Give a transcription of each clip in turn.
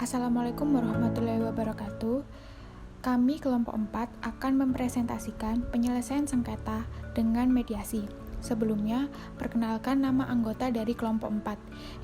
Assalamualaikum warahmatullahi wabarakatuh. Kami kelompok 4 akan mempresentasikan penyelesaian sengketa dengan mediasi. Sebelumnya, perkenalkan nama anggota dari kelompok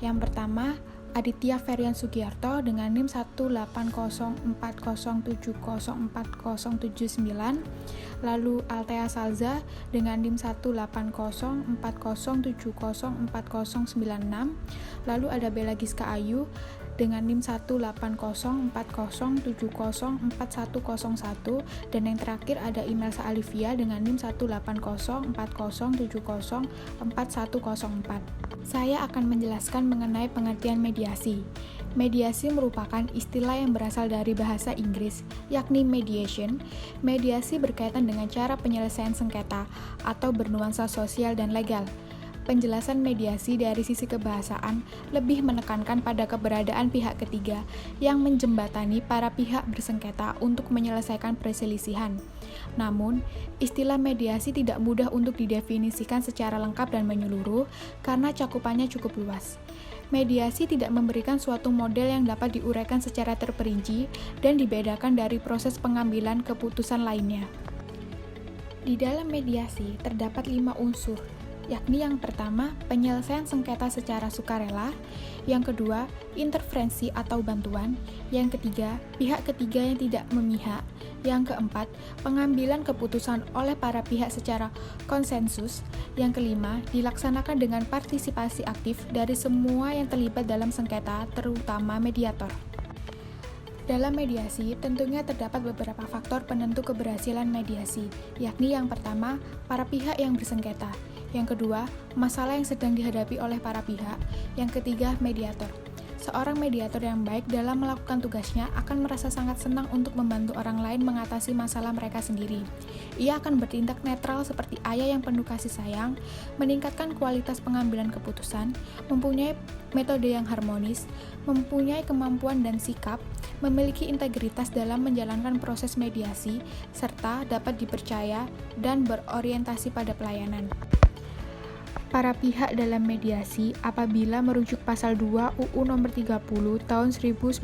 4. Yang pertama, Aditya Ferian Sugiarto dengan NIM 18040704079, lalu Althea Salza dengan NIM 18040704096, lalu ada Bella Giska Ayu dengan NIM 18040704101, dan yang terakhir ada Imelsa Alivia dengan NIM 18040704104. Saya akan menjelaskan mengenai pengertian mediasi. Mediasi merupakan istilah yang berasal dari bahasa Inggris, yakni mediation. Mediasi berkaitan dengan cara penyelesaian sengketa atau bernuansa sosial dan legal. Penjelasan mediasi dari sisi kebahasaan lebih menekankan pada keberadaan pihak ketiga yang menjembatani para pihak bersengketa untuk menyelesaikan perselisihan. Namun, istilah mediasi tidak mudah untuk didefinisikan secara lengkap dan menyeluruh karena cakupannya cukup luas. Mediasi tidak memberikan suatu model yang dapat diuraikan secara terperinci dan dibedakan dari proses pengambilan keputusan lainnya. Di dalam mediasi terdapat 5 unsur, yakni yang pertama, penyelesaian sengketa secara sukarela, yang kedua, intervensi atau bantuan, yang ketiga, pihak ketiga yang tidak memihak, yang keempat, pengambilan keputusan oleh para pihak secara konsensus, yang kelima, dilaksanakan dengan partisipasi aktif dari semua yang terlibat dalam sengketa, terutama mediator. Dalam mediasi, tentunya terdapat beberapa faktor penentu keberhasilan mediasi, yakni yang pertama, para pihak yang bersengketa, yang kedua, masalah yang sedang dihadapi oleh para pihak, yang ketiga, mediator. Seorang mediator yang baik dalam melakukan tugasnya akan merasa sangat senang untuk membantu orang lain mengatasi masalah mereka sendiri. Ia akan bertindak netral seperti ayah yang penuh kasih sayang, meningkatkan kualitas pengambilan keputusan, mempunyai metode yang harmonis, mempunyai kemampuan dan sikap, memiliki integritas dalam menjalankan proses mediasi, serta dapat dipercaya dan berorientasi pada pelayanan. Para pihak dalam mediasi apabila merujuk pasal 2 UU Nomor 30 Tahun 1999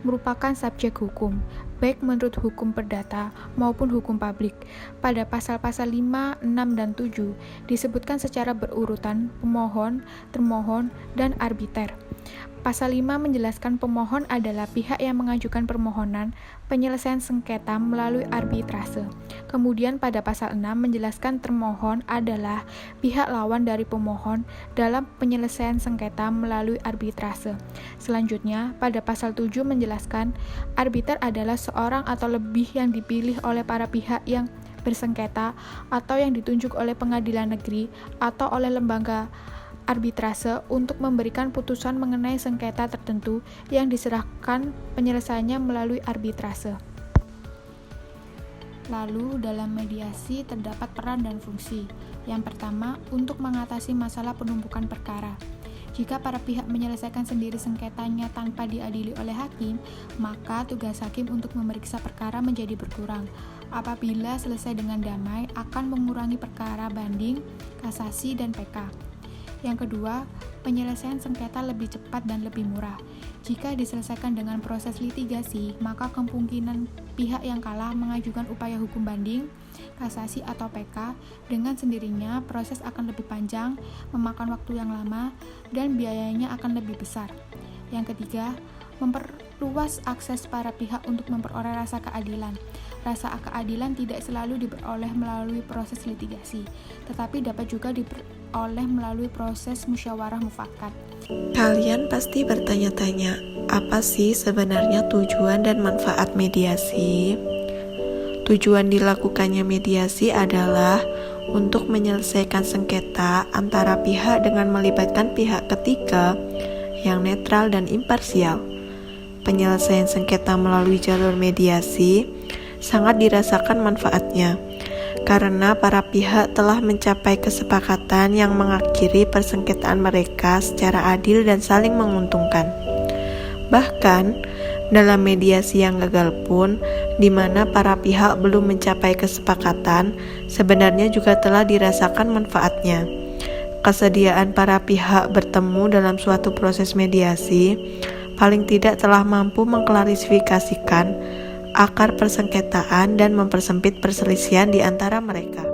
merupakan subjek hukum, baik menurut hukum perdata maupun hukum publik. Pada pasal-pasal 5, 6, dan 7 disebutkan secara berurutan pemohon, termohon, dan arbiter. Pasal 5 menjelaskan pemohon adalah pihak yang mengajukan permohonan penyelesaian sengketa melalui arbitrase. Kemudian pada pasal 6 menjelaskan termohon adalah pihak lawan dari pemohon dalam penyelesaian sengketa melalui arbitrase. Selanjutnya, pada pasal 7 menjelaskan arbiter adalah seorang atau lebih yang dipilih oleh para pihak yang bersengketa atau yang ditunjuk oleh pengadilan negeri atau oleh lembaga arbitrase untuk memberikan putusan mengenai sengketa tertentu yang diserahkan penyelesaiannya melalui arbitrase. Lalu, dalam mediasi terdapat peran dan fungsi. Yang pertama, untuk mengatasi masalah penumpukan perkara. Jika para pihak menyelesaikan sendiri sengketanya tanpa diadili oleh hakim, maka tugas hakim untuk memeriksa perkara menjadi berkurang. Apabila selesai dengan damai, akan mengurangi perkara banding, kasasi, dan PK. Yang kedua, penyelesaian sengketa lebih cepat dan lebih murah. Jika diselesaikan dengan proses litigasi, maka kemungkinan pihak yang kalah mengajukan upaya hukum banding, kasasi atau PK, dengan sendirinya proses akan lebih panjang, memakan waktu yang lama, dan biayanya akan lebih besar. Yang ketiga, memperluas akses para pihak untuk memperoleh rasa keadilan. Rasa keadilan tidak selalu diperoleh melalui proses litigasi, tetapi dapat juga diperoleh melalui proses musyawarah mufakat. Kalian pasti bertanya-tanya, apa sih sebenarnya tujuan dan manfaat mediasi? Tujuan dilakukannya mediasi adalah untuk menyelesaikan sengketa antara pihak dengan melibatkan pihak ketiga yang netral dan imparsial. Penyelesaian sengketa melalui jalur mediasi sangat dirasakan manfaatnya, karena para pihak telah mencapai kesepakatan yang mengakhiri persengketaan mereka secara adil dan saling menguntungkan. Bahkan, dalam mediasi yang gagal pun, di mana para pihak belum mencapai kesepakatan, sebenarnya juga telah dirasakan manfaatnya. Kesediaan para pihak bertemu dalam suatu proses mediasi paling tidak telah mampu mengklarifikasikan akar persengketaan dan mempersempit perselisihan di antara mereka.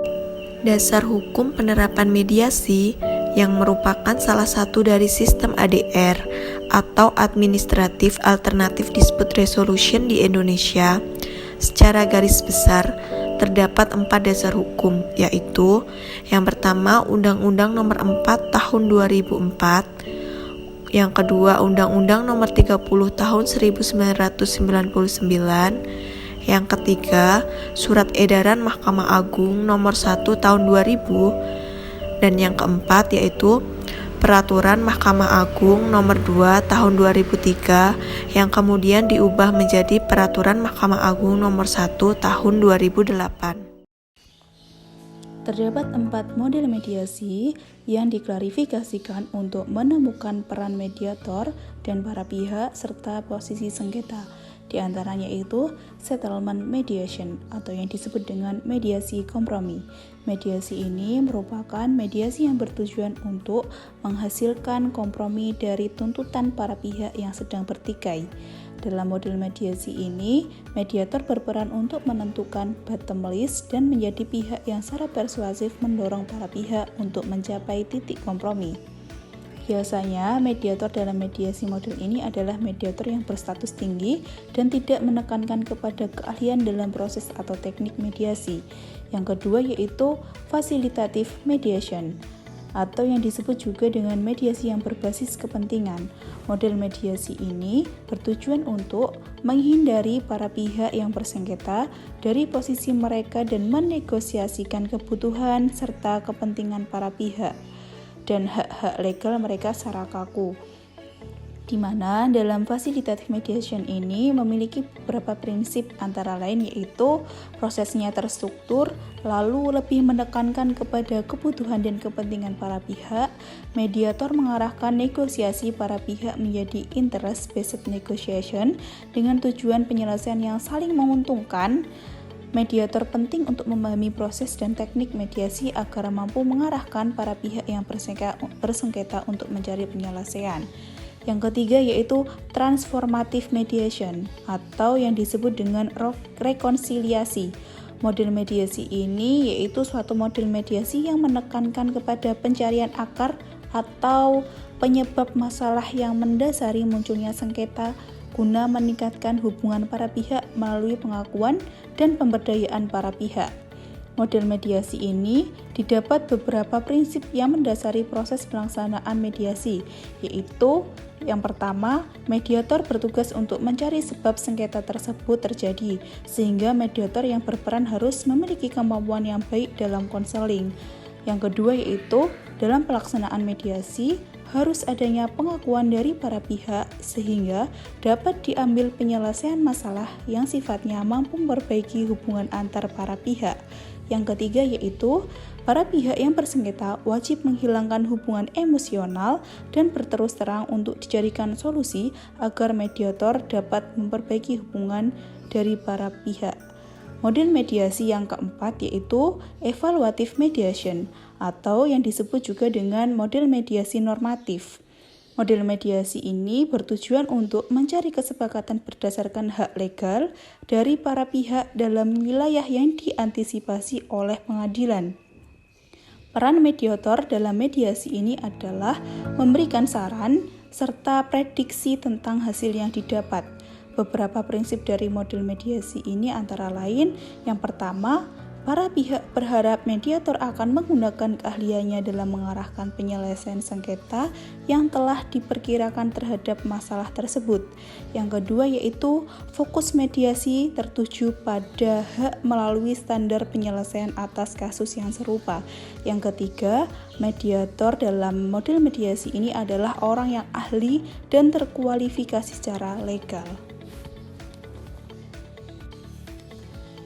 Dasar hukum penerapan mediasi yang merupakan salah satu dari sistem ADR atau Administrative Alternative Dispute Resolution di Indonesia. Secara garis besar, terdapat 4 dasar hukum, yaitu yang pertama Undang-Undang Nomor 4 Tahun 2004, yang kedua Undang-Undang Nomor 30 Tahun 1999, yang ketiga Surat Edaran Mahkamah Agung Nomor 1 Tahun 2000, dan yang keempat yaitu Peraturan Mahkamah Agung Nomor 2 Tahun 2003 yang kemudian diubah menjadi Peraturan Mahkamah Agung Nomor 1 Tahun 2008. Terdapat 4 model mediasi yang diklarifikasikan untuk menemukan peran mediator dan para pihak serta posisi sengketa. Di antaranya itu settlement mediation atau yang disebut dengan mediasi kompromi. Mediasi ini merupakan mediasi yang bertujuan untuk menghasilkan kompromi dari tuntutan para pihak yang sedang bertikai. Dalam model mediasi ini, mediator berperan untuk menentukan bottom list dan menjadi pihak yang secara persuasif mendorong para pihak untuk mencapai titik kompromi. Biasanya, mediator dalam mediasi model ini adalah mediator yang berstatus tinggi dan tidak menekankan kepada keahlian dalam proses atau teknik mediasi. Yang kedua yaitu facilitative mediation, atau yang disebut juga dengan mediasi yang berbasis kepentingan. Model mediasi ini bertujuan untuk menghindari para pihak yang bersengketa dari posisi mereka dan menegosiasikan kebutuhan serta kepentingan para pihak dan hak-hak legal mereka secara kaku. Di mana dalam facilitative mediation ini memiliki beberapa prinsip antara lain yaitu prosesnya terstruktur, lalu lebih menekankan kepada kebutuhan dan kepentingan para pihak. Mediator mengarahkan negosiasi para pihak menjadi interest-based negotiation dengan tujuan penyelesaian yang saling menguntungkan. Mediator penting untuk memahami proses dan teknik mediasi agar mampu mengarahkan para pihak yang bersengketa untuk mencari penyelesaian. Yang ketiga yaitu transformative mediation atau yang disebut dengan rekonsiliasi. Model mediasi ini yaitu suatu model mediasi yang menekankan kepada pencarian akar atau penyebab masalah yang mendasari munculnya sengketa guna meningkatkan hubungan para pihak melalui pengakuan dan pemberdayaan para pihak. Model mediasi ini didapat beberapa prinsip yang mendasari proses pelaksanaan mediasi, yaitu yang pertama, mediator bertugas untuk mencari sebab sengketa tersebut terjadi, sehingga mediator yang berperan harus memiliki kemampuan yang baik dalam konseling. Yang kedua yaitu, dalam pelaksanaan mediasi, harus adanya pengakuan dari para pihak sehingga dapat diambil penyelesaian masalah yang sifatnya mampu memperbaiki hubungan antar para pihak. Yang ketiga yaitu para pihak yang bersengketa wajib menghilangkan hubungan emosional dan berterus terang untuk dicarikan solusi agar mediator dapat memperbaiki hubungan dari para pihak. Model mediasi yang keempat yaitu evaluative mediation atau yang disebut juga dengan model mediasi normatif. Model mediasi ini bertujuan untuk mencari kesepakatan berdasarkan hak legal dari para pihak dalam wilayah yang diantisipasi oleh pengadilan. Peran mediator dalam mediasi ini adalah memberikan saran serta prediksi tentang hasil yang didapat. Beberapa prinsip dari model mediasi ini antara lain, yang pertama, para pihak berharap mediator akan menggunakan keahliannya dalam mengarahkan penyelesaian sengketa yang telah diperkirakan terhadap masalah tersebut. Yang kedua yaitu fokus mediasi tertuju pada hak melalui standar penyelesaian atas kasus yang serupa. Yang ketiga, mediator dalam model mediasi ini adalah orang yang ahli dan terkualifikasi secara legal.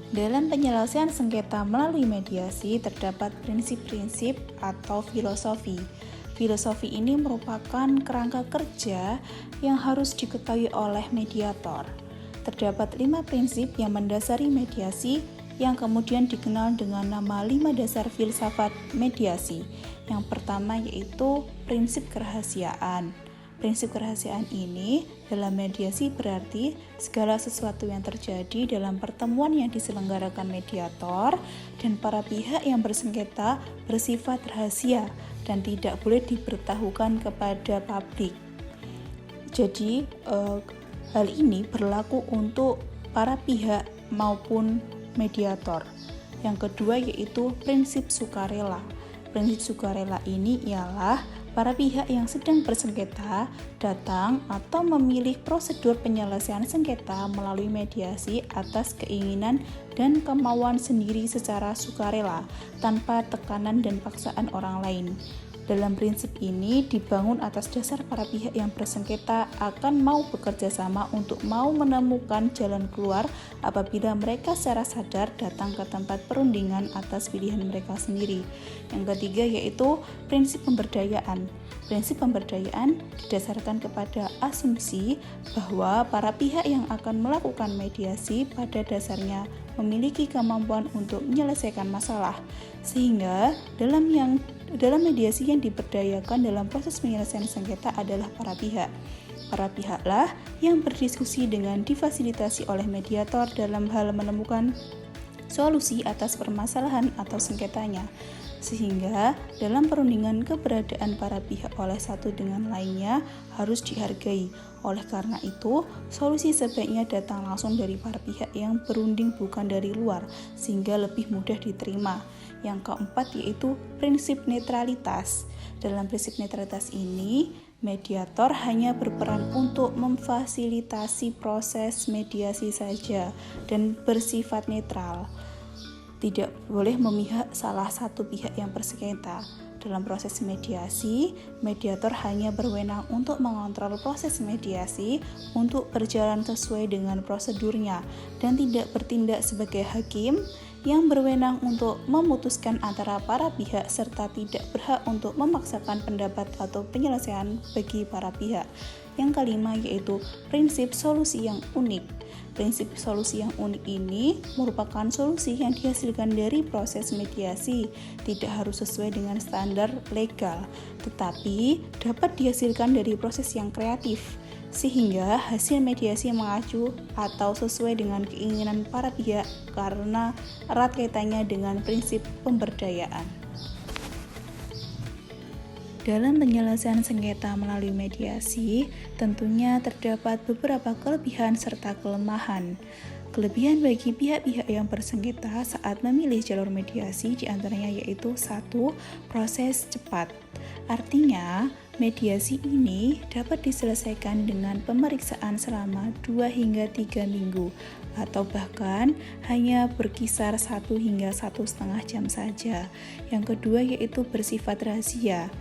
Dalam penyelesaian sengketa melalui mediasi terdapat prinsip-prinsip atau filosofi. Filosofi ini merupakan kerangka kerja yang harus diketahui oleh mediator. Terdapat 5 prinsip yang mendasari mediasi yang kemudian dikenal dengan nama 5 dasar filsafat mediasi. Yang pertama yaitu prinsip kerahasiaan. Prinsip kerahasiaan ini dalam mediasi berarti segala sesuatu yang terjadi dalam pertemuan yang diselenggarakan mediator dan para pihak yang bersengketa bersifat rahasia dan tidak boleh diberitahukan kepada publik. Jadi hal ini berlaku untuk para pihak maupun mediator. Yang kedua yaitu prinsip sukarela. Prinsip sukarela ini ialah para pihak yang sedang bersengketa datang atau memilih prosedur penyelesaian sengketa melalui mediasi atas keinginan dan kemauan sendiri secara sukarela tanpa tekanan dan paksaan orang lain. Dalam prinsip ini dibangun atas dasar para pihak yang bersengketa akan mau bekerja sama untuk mau menemukan jalan keluar apabila mereka secara sadar datang ke tempat perundingan atas pilihan mereka sendiri. Yang ketiga yaitu prinsip pemberdayaan. Prinsip pemberdayaan didasarkan kepada asumsi bahwa para pihak yang akan melakukan mediasi pada dasarnya memiliki kemampuan untuk menyelesaikan masalah, sehingga dalam mediasi yang diberdayakan dalam proses penyelesaian sengketa adalah para pihak. Para pihaklah yang berdiskusi dengan difasilitasi oleh mediator dalam hal menemukan solusi atas permasalahan atau sengketanya. Sehingga dalam perundingan keberadaan para pihak oleh satu dengan lainnya harus dihargai. Oleh karena itu, solusi sebaiknya datang langsung dari para pihak yang berunding bukan dari luar, sehingga lebih mudah diterima. Yang keempat yaitu prinsip netralitas. Dalam prinsip netralitas ini, mediator hanya berperan untuk memfasilitasi proses mediasi saja dan bersifat netral. Tidak boleh memihak salah satu pihak yang bersengketa. Dalam proses mediasi, mediator hanya berwenang untuk mengontrol proses mediasi untuk berjalan sesuai dengan prosedurnya dan tidak bertindak sebagai hakim yang berwenang untuk memutuskan antara para pihak serta tidak berhak untuk memaksakan pendapat atau penyelesaian bagi para pihak. Yang kelima yaitu prinsip solusi yang unik. Prinsip solusi yang unik ini merupakan solusi yang dihasilkan dari proses mediasi, tidak harus sesuai dengan standar legal, tetapi dapat dihasilkan dari proses yang kreatif, sehingga hasil mediasi mengacu atau sesuai dengan keinginan para pihak karena erat kaitannya dengan prinsip pemberdayaan. Dalam penyelesaian sengketa melalui mediasi, tentunya terdapat beberapa kelebihan serta kelemahan. Kelebihan bagi pihak-pihak yang bersengketa saat memilih jalur mediasi diantaranya yaitu 1. Proses cepat. Artinya, mediasi ini dapat diselesaikan dengan pemeriksaan selama 2 hingga 3 minggu atau bahkan hanya berkisar 1 hingga 1,5 jam saja. Yang kedua yaitu bersifat rahasia.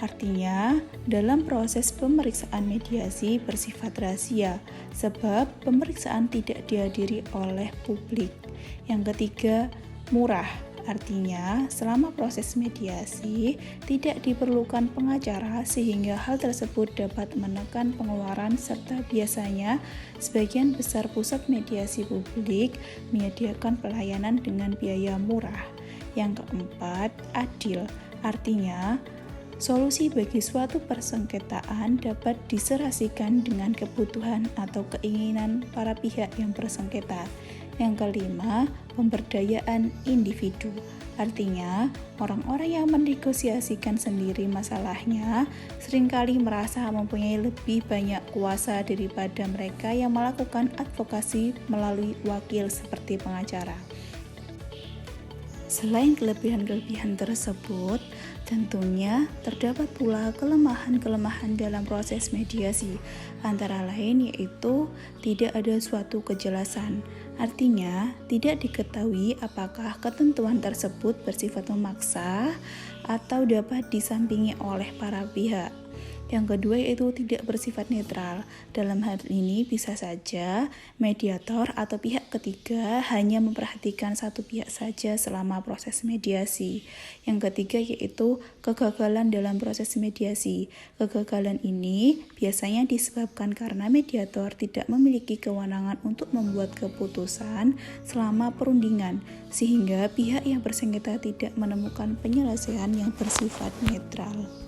Artinya, dalam proses pemeriksaan mediasi bersifat rahasia, sebab pemeriksaan tidak dihadiri oleh publik. Yang ketiga, murah. Artinya, selama proses mediasi tidak diperlukan pengacara sehingga hal tersebut dapat menekan pengeluaran serta biasanya sebagian besar pusat mediasi publik menyediakan pelayanan dengan biaya murah. Yang keempat, adil. Artinya, solusi bagi suatu persengketaan dapat diserasikan dengan kebutuhan atau keinginan para pihak yang bersengketa. Yang kelima, pemberdayaan individu. Artinya, orang-orang yang menegosiasikan sendiri masalahnya seringkali merasa mempunyai lebih banyak kuasa daripada mereka yang melakukan advokasi melalui wakil seperti pengacara. Selain kelebihan-kelebihan tersebut, tentunya terdapat pula kelemahan-kelemahan dalam proses mediasi, antara lain yaitu tidak ada suatu kejelasan. Artinya, tidak diketahui apakah ketentuan tersebut bersifat memaksa atau dapat disampingi oleh para pihak. Yang kedua yaitu tidak bersifat netral. Dalam hal ini bisa saja mediator atau pihak ketiga hanya memperhatikan satu pihak saja selama proses mediasi. Yang ketiga yaitu kegagalan dalam proses mediasi. Kegagalan ini biasanya disebabkan karena mediator tidak memiliki kewenangan untuk membuat keputusan selama perundingan, sehingga pihak yang bersengketa tidak menemukan penyelesaian yang bersifat netral.